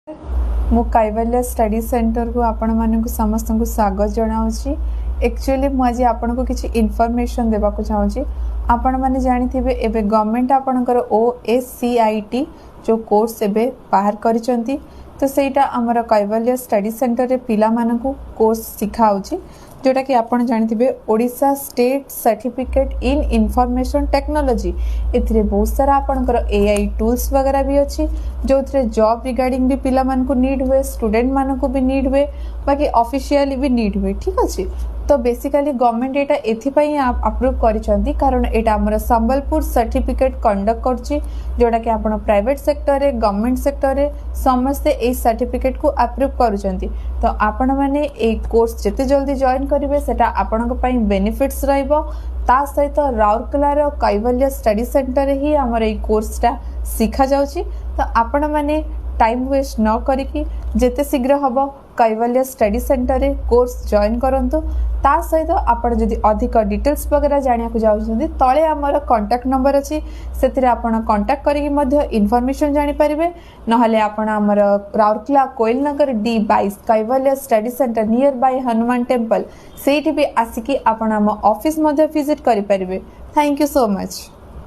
मु कैवल्य study centre को आपण मानक समस्त को स्वागत जनाऊँगी। एक्चुअली मुझे आपन को किसी इनफॉरमेशन देवा चाहूँगी। आपण मैंने जानी एबे गवर्नमेंट आपणकर OSCIT जो कोर्स एबे बाहर करिसंती, तो सेटा हमर कैवल्य स्टडी सेंटर रे पिला मानकू कोर्स सिखाउची, जोटा कि आपण जानिथिबे Odisha state certificate in information technology. एथिरे बहुत सारा आपणकर AI टूल्स वगैरह भी अच्छी, जो थे जॉब रिगार्डिंग भी पिला मानकू नीड हुए, स्टूडेंट मानकू भी नीड हुए, बाकी ऑफिशियली भी नीड हुए। ठीक अच्छे, तो बेसिकली गवर्नमेंट एटा एथिपाई अप्रूव करिसंती, कारण एटा हमर संबलपुर सर्टिफिकेट कंडक्ट करची, जोटा कि आपण प्राइवेट सेक्टर रे गवर्नमेंट सेक्टर रे समस्ते ए सर्टिफिकेट को अप्रूव करूचंती। तो आपण माने ए कोर्स जते जल्दी जॉइन करिवे सेटा आपनक पई बेनिफिट्स रहइबो। ता सहित राउरकेला रो कैवल्य स्टडी सेंटर ही हमर ए कोर्सटा सिखा जाउची। तो आपण माने टाइम वेस्ट न करिकी जेते शीघ्र हबो कैवल्य स्टडी सेंटर रे कोर्स जॉइन करंतु। ता सहित आपण जदि अधिक डिटेल्स वगैरह जानिया को जाउछंती, तळे हमर कांटेक्ट नंबर अछि, सेतिरे आपण कांटेक्ट करिकि मध्य इन्फॉर्मेशन जानि परिबे। नहले आपण हमर Rourkela coil Nagar D22 Kaivalya study centre near by Hanuman temple सेठी भी आसिकी आपण हम ऑफिस मध्य विजिट करि परिबे। Thank you so much.